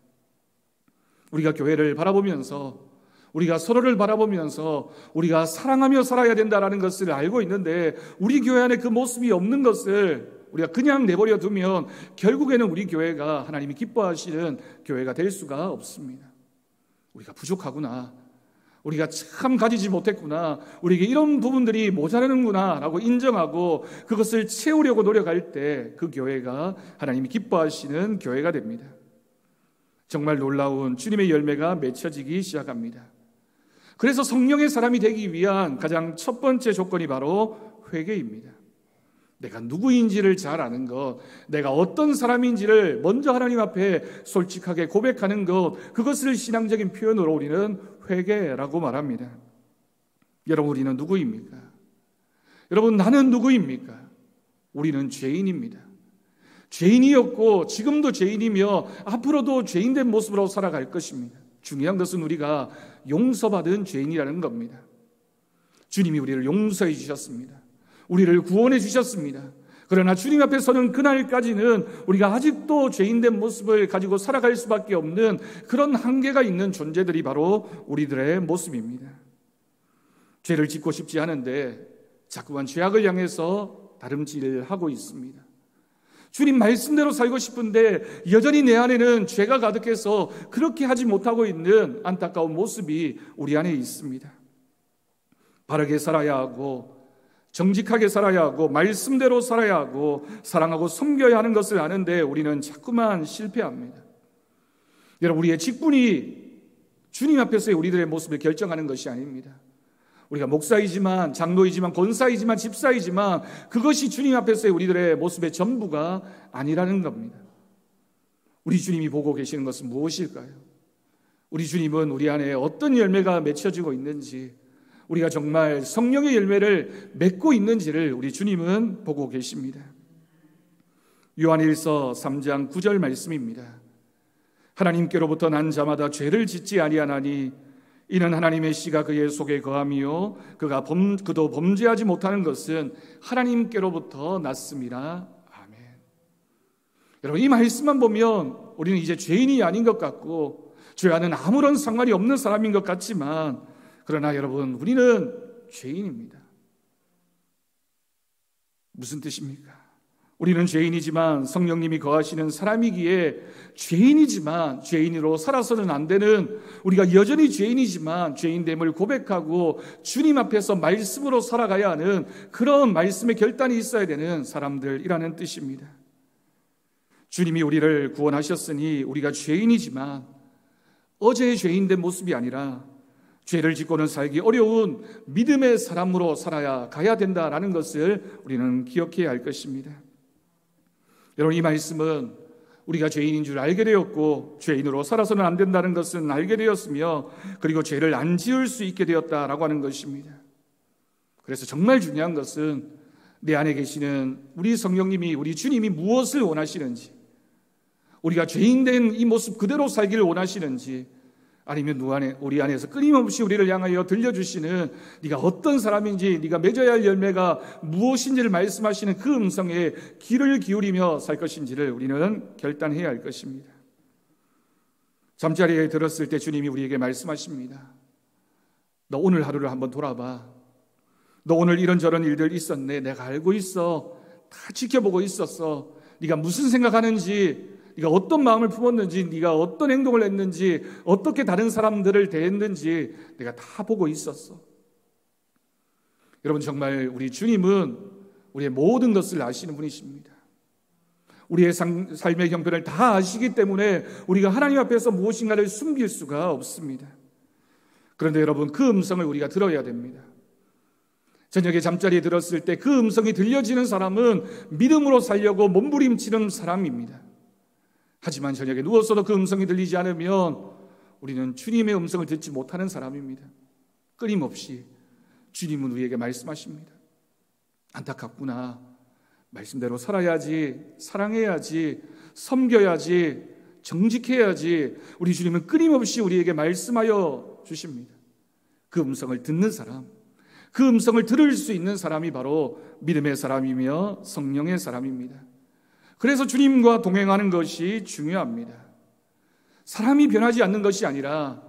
우리가 교회를 바라보면서, 우리가 서로를 바라보면서 우리가 사랑하며 살아야 된다는 것을 알고 있는데 우리 교회 안에 그 모습이 없는 것을 우리가 그냥 내버려 두면 결국에는 우리 교회가 하나님이 기뻐하시는 교회가 될 수가 없습니다. 우리가 부족하구나, 우리가 참 가지지 못했구나, 우리에게 이런 부분들이 모자라는구나 라고 인정하고 그것을 채우려고 노력할 때 그 교회가 하나님이 기뻐하시는 교회가 됩니다. 정말 놀라운 주님의 열매가 맺혀지기 시작합니다. 그래서 성령의 사람이 되기 위한 가장 첫 번째 조건이 바로 회개입니다. 내가 누구인지를 잘 아는 것, 내가 어떤 사람인지를 먼저 하나님 앞에 솔직하게 고백하는 것, 그것을 신앙적인 표현으로 우리는 회개라고 말합니다. 여러분, 우리는 누구입니까? 여러분, 나는 누구입니까? 우리는 죄인입니다. 죄인이었고 지금도 죄인이며 앞으로도 죄인된 모습으로 살아갈 것입니다. 중요한 것은 우리가 용서받은 죄인이라는 겁니다. 주님이 우리를 용서해 주셨습니다. 우리를 구원해 주셨습니다. 그러나 주님 앞에 서는 그날까지는 우리가 아직도 죄인된 모습을 가지고 살아갈 수밖에 없는 그런 한계가 있는 존재들이 바로 우리들의 모습입니다. 죄를 짓고 싶지 않은데 자꾸만 죄악을 향해서 다름질하고 있습니다. 주님 말씀대로 살고 싶은데 여전히 내 안에는 죄가 가득해서 그렇게 하지 못하고 있는 안타까운 모습이 우리 안에 있습니다. 바르게 살아야 하고 정직하게 살아야 하고 말씀대로 살아야 하고 사랑하고 섬겨야 하는 것을 아는데 우리는 자꾸만 실패합니다. 여러분, 우리의 직분이 주님 앞에서의 우리들의 모습을 결정하는 것이 아닙니다. 우리가 목사이지만 장로이지만 권사이지만 집사이지만 그것이 주님 앞에서의 우리들의 모습의 전부가 아니라는 겁니다. 우리 주님이 보고 계시는 것은 무엇일까요? 우리 주님은 우리 안에 어떤 열매가 맺혀지고 있는지, 우리가 정말 성령의 열매를 맺고 있는지를 우리 주님은 보고 계십니다. 요한일서 3장 9절 말씀입니다. 하나님께로부터 난 자마다 죄를 짓지 아니하나니 이는 하나님의 씨가 그의 속에 거함이요 그도 범죄하지 못하는 것은 하나님께로부터 났음이라. 아멘. 여러분, 이 말씀만 보면 우리는 이제 죄인이 아닌 것 같고 죄와는 아무런 상관이 없는 사람인 것 같지만, 그러나 여러분, 우리는 죄인입니다. 무슨 뜻입니까? 우리는 죄인이지만 성령님이 거하시는 사람이기에 죄인이지만 죄인으로 살아서는 안 되는, 우리가 여전히 죄인이지만 죄인됨을 고백하고 주님 앞에서 말씀으로 살아가야 하는 그런 말씀의 결단이 있어야 되는 사람들이라는 뜻입니다. 주님이 우리를 구원하셨으니 우리가 죄인이지만 어제의 죄인된 모습이 아니라 죄를 짓고는 살기 어려운 믿음의 사람으로 살아야 가야 된다라는 것을 우리는 기억해야 할 것입니다. 여러분, 이 말씀은 우리가 죄인인 줄 알게 되었고 죄인으로 살아서는 안 된다는 것은 알게 되었으며 그리고 죄를 안 지을 수 있게 되었다라고 하는 것입니다. 그래서 정말 중요한 것은 내 안에 계시는 우리 성령님이, 우리 주님이 무엇을 원하시는지, 우리가 죄인된 이 모습 그대로 살기를 원하시는지, 아니면 우리 안에서 끊임없이 우리를 향하여 들려주시는 네가 어떤 사람인지, 네가 맺어야 할 열매가 무엇인지를 말씀하시는 그 음성에 귀를 기울이며 살 것인지를 우리는 결단해야 할 것입니다. 잠자리에 들었을 때 주님이 우리에게 말씀하십니다. 너 오늘 하루를 한번 돌아봐. 너 오늘 이런저런 일들 있었네. 내가 알고 있어. 다 지켜보고 있었어. 네가 무슨 생각하는지, 네가 어떤 마음을 품었는지, 네가 어떤 행동을 했는지, 어떻게 다른 사람들을 대했는지 내가 다 보고 있었어. 여러분, 정말 우리 주님은 우리의 모든 것을 아시는 분이십니다. 우리의 삶의 형편을 다 아시기 때문에 우리가 하나님 앞에서 무엇인가를 숨길 수가 없습니다. 그런데 여러분, 그 음성을 우리가 들어야 됩니다. 저녁에 잠자리에 들었을 때 그 음성이 들려지는 사람은 믿음으로 살려고 몸부림치는 사람입니다. 하지만 저녁에 누웠어도 그 음성이 들리지 않으면 우리는 주님의 음성을 듣지 못하는 사람입니다. 끊임없이 주님은 우리에게 말씀하십니다. 안타깝구나. 말씀대로 살아야지, 사랑해야지, 섬겨야지, 정직해야지. 우리 주님은 끊임없이 우리에게 말씀하여 주십니다. 그 음성을 듣는 사람, 그 음성을 들을 수 있는 사람이 바로 믿음의 사람이며 성령의 사람입니다. 그래서 주님과 동행하는 것이 중요합니다. 사람이 변하지 않는 것이 아니라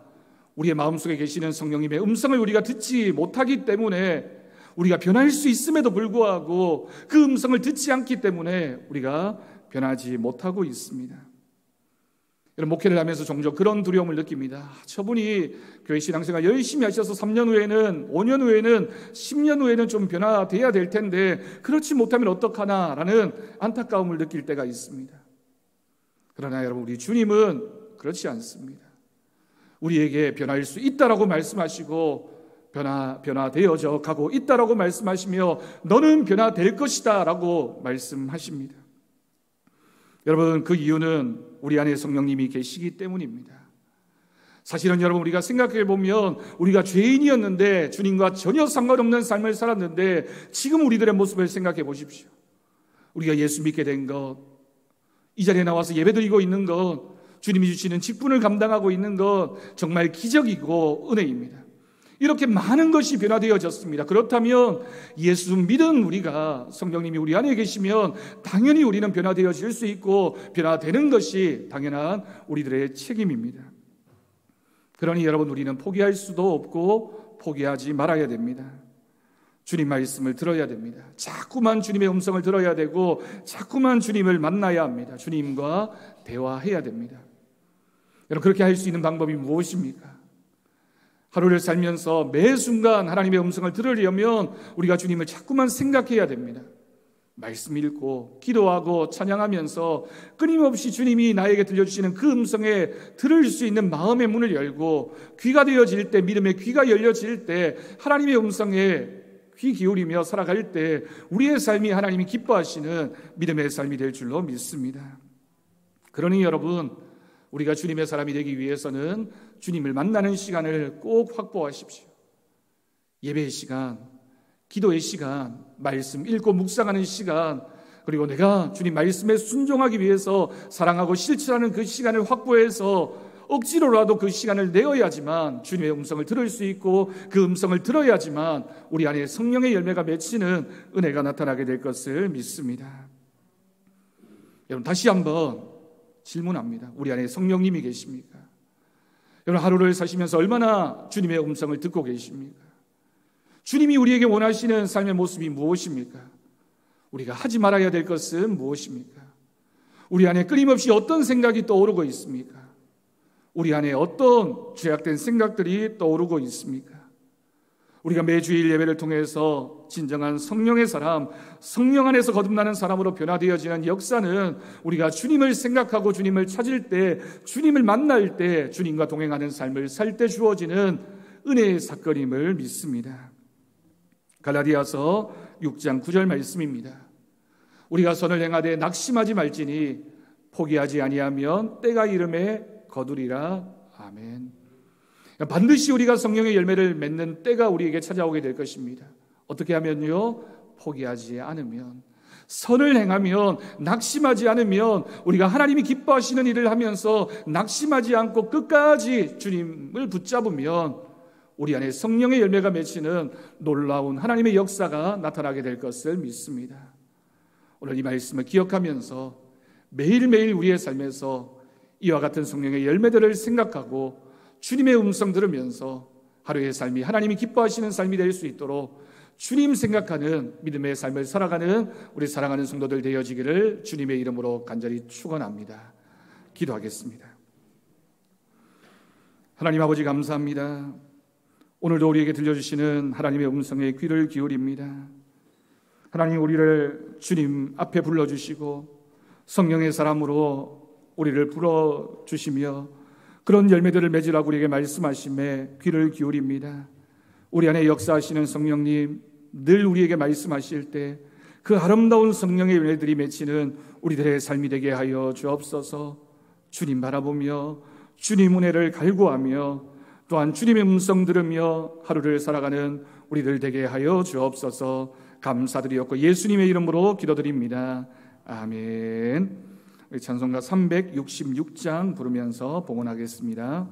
우리의 마음속에 계시는 성령님의 음성을 우리가 듣지 못하기 때문에, 우리가 변할 수 있음에도 불구하고 그 음성을 듣지 않기 때문에 우리가 변하지 못하고 있습니다. 여러분, 목회를 하면서 종종 그런 두려움을 느낍니다. 저분이 교회 신앙생활 열심히 하셔서 3년 후에는, 5년 후에는, 10년 후에는 좀 변화돼야 될 텐데 그렇지 못하면 어떡하나라는 안타까움을 느낄 때가 있습니다. 그러나 여러분, 우리 주님은 그렇지 않습니다. 우리에게 변할 수 있다라고 말씀하시고 변화되어져 가고 있다라고 말씀하시며 너는 변화될 것이다 라고 말씀하십니다. 여러분, 그 이유는 우리 안에 성령님이 계시기 때문입니다. 사실은 여러분, 우리가 생각해 보면 우리가 죄인이었는데 주님과 전혀 상관없는 삶을 살았는데 지금 우리들의 모습을 생각해 보십시오. 우리가 예수 믿게 된 것, 이 자리에 나와서 예배드리고 있는 것, 주님이 주시는 직분을 감당하고 있는 것, 정말 기적이고 은혜입니다. 이렇게 많은 것이 변화되어졌습니다. 그렇다면 예수 믿은 우리가, 성령님이 우리 안에 계시면 당연히 우리는 변화되어질 수 있고 변화되는 것이 당연한 우리들의 책임입니다. 그러니 여러분, 우리는 포기할 수도 없고 포기하지 말아야 됩니다. 주님 말씀을 들어야 됩니다. 자꾸만 주님의 음성을 들어야 되고 자꾸만 주님을 만나야 합니다. 주님과 대화해야 됩니다. 여러분, 그렇게 할 수 있는 방법이 무엇입니까? 하루를 살면서 매 순간 하나님의 음성을 들으려면 우리가 주님을 자꾸만 생각해야 됩니다. 말씀 읽고 기도하고 찬양하면서 끊임없이 주님이 나에게 들려주시는 그 음성에 들을 수 있는 마음의 문을 열고, 귀가 되어질 때, 믿음의 귀가 열려질 때, 하나님의 음성에 귀 기울이며 살아갈 때 우리의 삶이 하나님이 기뻐하시는 믿음의 삶이 될 줄로 믿습니다. 그러니 여러분, 우리가 주님의 사람이 되기 위해서는 주님을 만나는 시간을 꼭 확보하십시오. 예배의 시간, 기도의 시간, 말씀 읽고 묵상하는 시간, 그리고 내가 주님 말씀에 순종하기 위해서 사랑하고 실천하는 그 시간을 확보해서 억지로라도 그 시간을 내어야지만 주님의 음성을 들을 수 있고, 그 음성을 들어야지만 우리 안에 성령의 열매가 맺히는 은혜가 나타나게 될 것을 믿습니다. 여러분, 다시 한번 질문합니다. 우리 안에 성령님이 계십니까? 여러분, 하루를 사시면서 얼마나 주님의 음성을 듣고 계십니까? 주님이 우리에게 원하시는 삶의 모습이 무엇입니까? 우리가 하지 말아야 될 것은 무엇입니까? 우리 안에 끊임없이 어떤 생각이 떠오르고 있습니까? 우리 안에 어떤 죄악된 생각들이 떠오르고 있습니까? 우리가 매주일 예배를 통해서 진정한 성령의 사람, 성령 안에서 거듭나는 사람으로 변화되어지는 역사는 우리가 주님을 생각하고 주님을 찾을 때, 주님을 만날 때, 주님과 동행하는 삶을 살 때 주어지는 은혜의 사건임을 믿습니다. 갈라디아서 6장 9절 말씀입니다. 우리가 선을 행하되 낙심하지 말지니 포기하지 아니하면 때가 이름에 거두리라. 아멘. 반드시 우리가 성령의 열매를 맺는 때가 우리에게 찾아오게 될 것입니다. 어떻게 하면요? 포기하지 않으면, 선을 행하면, 낙심하지 않으면, 우리가 하나님이 기뻐하시는 일을 하면서 낙심하지 않고 끝까지 주님을 붙잡으면 우리 안에 성령의 열매가 맺히는 놀라운 하나님의 역사가 나타나게 될 것을 믿습니다. 오늘 이 말씀을 기억하면서 매일매일 우리의 삶에서 이와 같은 성령의 열매들을 생각하고 주님의 음성 들으면서 하루의 삶이 하나님이 기뻐하시는 삶이 될 수 있도록 주님 생각하는 믿음의 삶을 살아가는 우리 사랑하는 성도들 되어지기를 주님의 이름으로 간절히 축원합니다. 기도하겠습니다. 하나님 아버지 감사합니다. 오늘도 우리에게 들려주시는 하나님의 음성에 귀를 기울입니다. 하나님, 우리를 주님 앞에 불러주시고 성령의 사람으로 우리를 불어주시며 그런 열매들을 맺으라고 우리에게 말씀하심에 귀를 기울입니다. 우리 안에 역사하시는 성령님, 늘 우리에게 말씀하실 때 그 아름다운 성령의 열매들이 맺히는 우리들의 삶이 되게 하여 주옵소서. 주님 바라보며 주님 은혜를 갈구하며 또한 주님의 음성 들으며 하루를 살아가는 우리들 되게 하여 주옵소서. 감사드리옵고 예수님의 이름으로 기도드립니다. 아멘. 우리 찬송가 366장 부르면서 봉헌하겠습니다.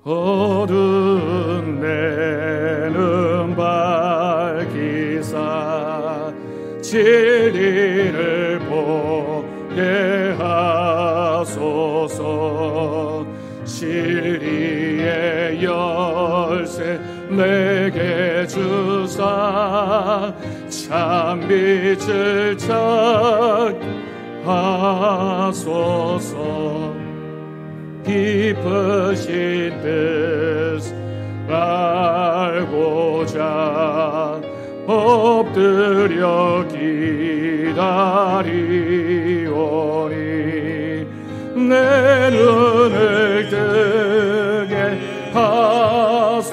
어두운 내는 밝히사 진리를 보게 하소서. 진리의 열쇠 내게 주사 참빛을 찾게 하소서. 깊으신 뜻 알고자 엎드려 기다리오니 내 눈을 뜨게 하소서.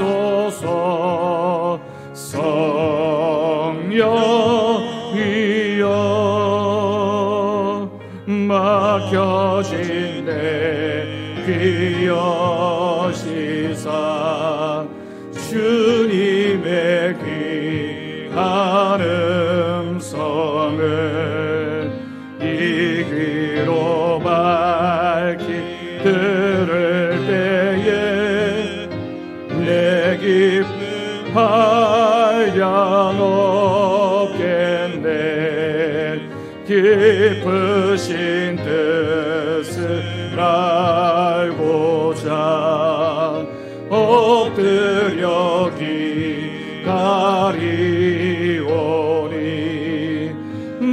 성령이여 막혀진 내 귀여시사 주님의 귀한 음성을 이 귀로 밝히 들을 때에 내 기쁨 한량 없겠네. 깊으신 뜻을 알고자 엎드려 기다리오니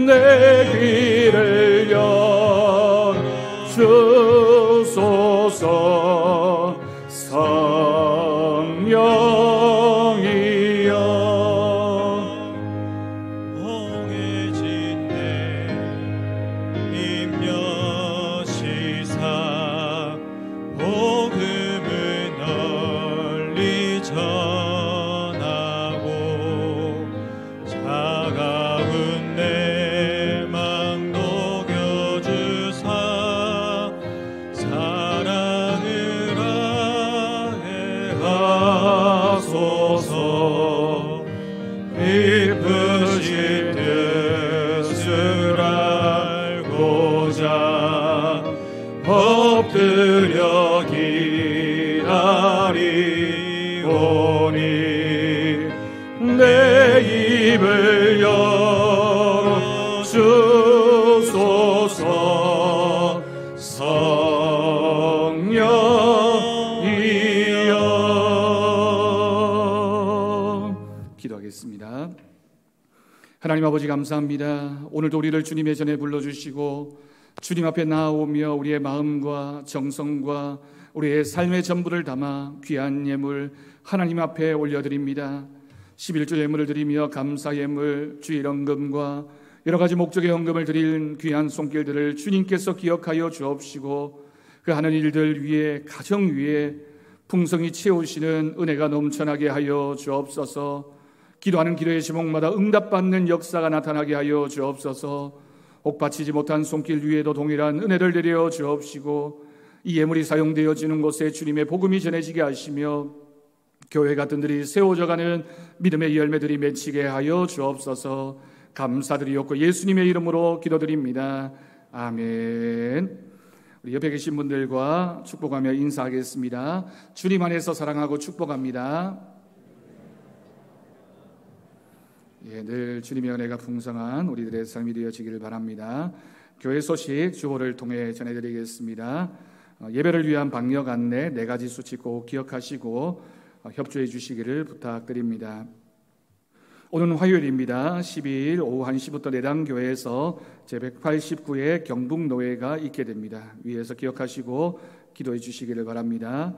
내 귀를 여주소서. 성령이여 홍해진 내 임여시사 복음을 널리 전하고 차가운 내 맘 녹여주사 사랑을 하게 하소서. 깊으신 뜻을 알고자 엎드려 기다리오니 내 입을 기도하겠습니다. 하나님 아버지 감사합니다. 오늘도 우리를 주님의 전에 불러주시고 주님 앞에 나아오며 우리의 마음과 정성과 우리의 삶의 전부를 담아 귀한 예물 하나님 앞에 올려드립니다. 11조 예물을 드리며 감사 예물, 주일 헌금과 여러 가지 목적의 헌금을 드릴 귀한 손길들을 주님께서 기억하여 주옵시고 그 하는 일들 위에 가정 위에 풍성히 채우시는 은혜가 넘쳐나게 하여 주옵소서. 기도하는 기도의 제목마다 응답받는 역사가 나타나게 하여 주옵소서. 옥받치지 못한 손길 위에도 동일한 은혜를 내려 주옵시고 이 예물이 사용되어지는 곳에 주님의 복음이 전해지게 하시며 교회 같은 들이 세워져가는 믿음의 열매들이 맺히게 하여 주옵소서. 감사드리옵고 예수님의 이름으로 기도드립니다. 아멘. 우리 옆에 계신 분들과 축복하며 인사하겠습니다. 주님 안에서 사랑하고 축복합니다. 늘 주님의 은혜가 풍성한 우리들의 삶이 되어지기를 바랍니다. 교회 소식 주보를 통해 전해드리겠습니다. 예배를 위한 방역 안내 4가지 수칙 꼭 기억하시고 협조해 주시기를 부탁드립니다. 오늘은 화요일입니다. 12일 오후 1시부터 내당교회에서 제189회 경북노회가 있게 됩니다. 위에서 기억하시고 기도해 주시기를 바랍니다.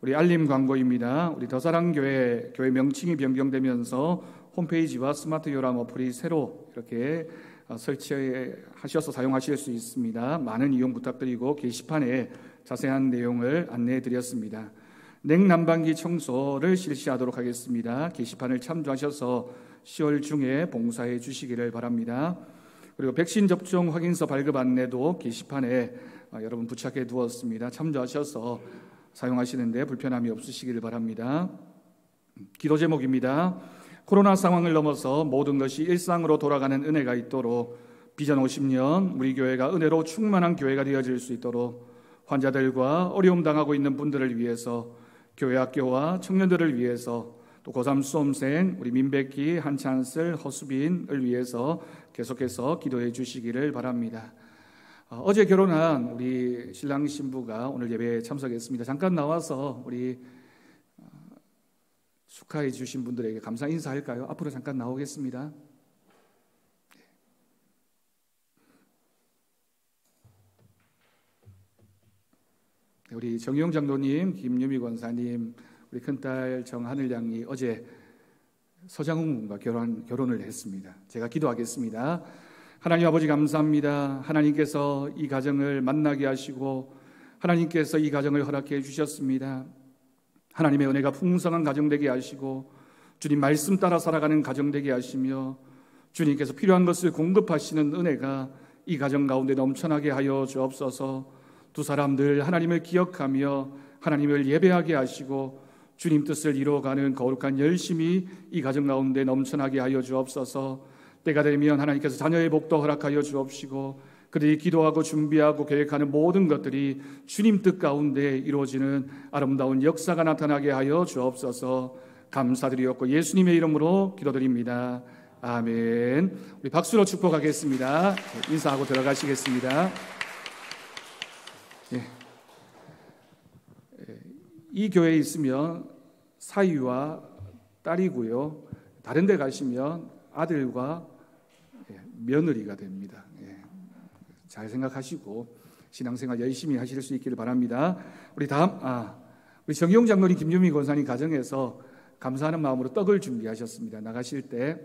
우리 알림 광고입니다. 우리 더사랑교회 교회 명칭이 변경되면서 홈페이지와 스마트 요람 어플이 새로 이렇게 설치하셔서 사용하실 수 있습니다. 많은 이용 부탁드리고 게시판에 자세한 내용을 안내해 드렸습니다. 냉난방기 청소를 실시하도록 하겠습니다. 게시판을 참조하셔서 10월 중에 봉사해 주시기를 바랍니다. 그리고 백신 접종 확인서 발급 안내도 게시판에 여러분 부착해 두었습니다. 참조하셔서 사용하시는데 불편함이 없으시기를 바랍니다. 기도 제목입니다. 코로나 상황을 넘어서 모든 것이 일상으로 돌아가는 은혜가 있도록 비전 50년 우리 교회가 은혜로 충만한 교회가 되어질 수 있도록 환자들과 어려움 당하고 있는 분들을 위해서 교회 학교와 청년들을 위해서 또 고3 수험생 우리 민백기, 한찬슬, 허수빈을 위해서 계속해서 기도해 주시기를 바랍니다. 어제 결혼한 우리 신랑 신부가 오늘 예배에 참석했습니다. 잠깐 나와서 우리 축하해 주신 분들에게 감사 인사할까요? 앞으로 잠깐 나오겠습니다. 우리 정용 장로님, 김유미 권사님, 우리 큰딸 정하늘 양이 어제 서장훈 군과 결혼을 했습니다. 제가 기도하겠습니다. 하나님 아버지 감사합니다. 하나님께서 이 가정을 만나게 하시고 하나님께서 이 가정을 허락해 주셨습니다. 하나님의 은혜가 풍성한 가정 되게 하시고 주님 말씀 따라 살아가는 가정 되게 하시며 주님께서 필요한 것을 공급하시는 은혜가 이 가정 가운데 넘쳐나게 하여 주옵소서. 두 사람들 하나님을 기억하며 하나님을 예배하게 하시고 주님 뜻을 이루어가는 거룩한 열심이 이 가정 가운데 넘쳐나게 하여 주옵소서. 때가 되면 하나님께서 자녀의 복도 허락하여 주옵시고 그들이 기도하고 준비하고 계획하는 모든 것들이 주님 뜻 가운데 이루어지는 아름다운 역사가 나타나게 하여 주옵소서. 감사드리옵고 예수님의 이름으로 기도드립니다. 아멘. 우리 박수로 축복하겠습니다. 인사하고 들어가시겠습니다. 이 교회에 있으면 사위와 딸이고요. 다른 데 가시면 아들과 며느리가 됩니다. 잘 생각하시고 신앙생활 열심히 하실 수 있기를 바랍니다. 우리 우리 정용 장로님, 김유미 권사님 가정에서 감사하는 마음으로 떡을 준비하셨습니다. 나가실 때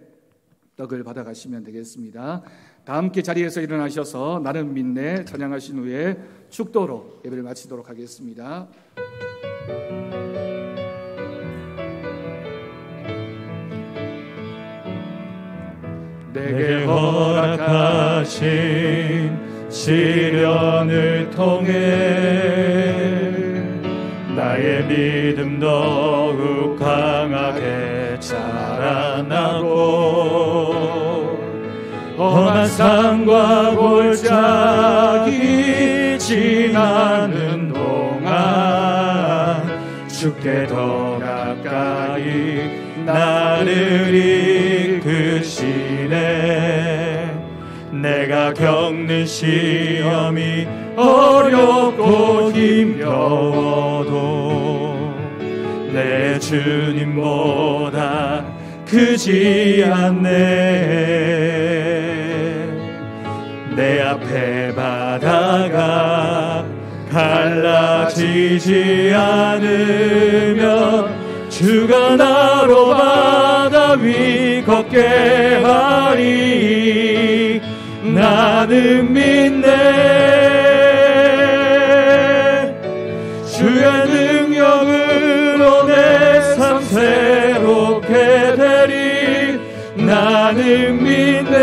떡을 받아가시면 되겠습니다. 다 함께 자리에서 일어나셔서 나는 믿네 찬양하신 후에 축도로 예배를 마치도록 하겠습니다. 내게 허락하신 시련을 통해 나의 믿음 더욱 강하게 자라나고 험한 산과 골짜기 지나는 동안 주께 더 가까이 나를 이끄시네. 내가 겪는 시험이 어렵고 힘겨워도 내 주님보다 크지 않네. 내 앞에 바다가 갈라지지 않으면 주가 나로 바다 위 걷게 하리. 나는 믿네. 주의 능력으로 내 삶 새롭게 되리. 나는 믿네.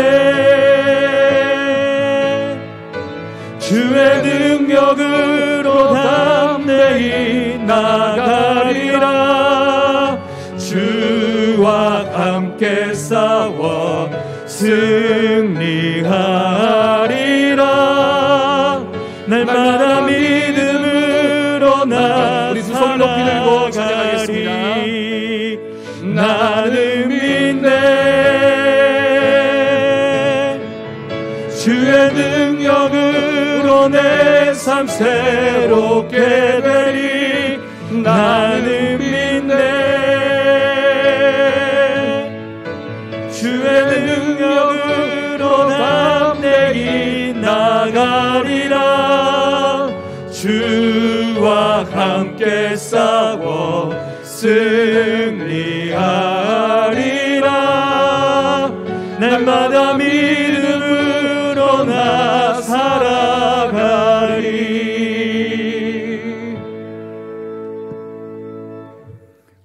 주의 능력으로 담대히 나가리라. 주와 함께 싸워 승리하리라. 날마다 믿음으로 나 우리 두 손을 높이 들고 찬양하겠습니다. 나는 믿네. 주의 능력으로 내 삶 새롭게 되리. 나는 믿네. 주의 능력으로 담대히 나가리라. 주와 함께 싸워 승리하리라. 날마다 믿음으로 나 살아가리.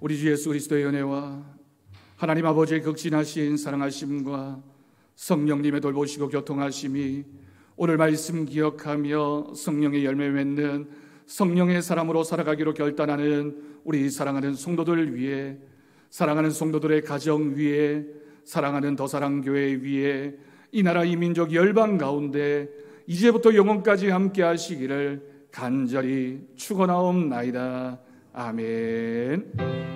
우리 주 예수 그리스도의 은혜와 하나님 아버지의 극진하신 사랑하심과 성령님의 돌보시고 교통하심이 오늘 말씀 기억하며 성령의 열매 맺는 성령의 사람으로 살아가기로 결단하는 우리 사랑하는 성도들 위해, 사랑하는 성도들의 가정 위에, 사랑하는 더사랑교회 위에, 이 나라 이 민족 열방 가운데 이제부터 영원까지 함께 하시기를 간절히 축원하옵나이다. 아멘.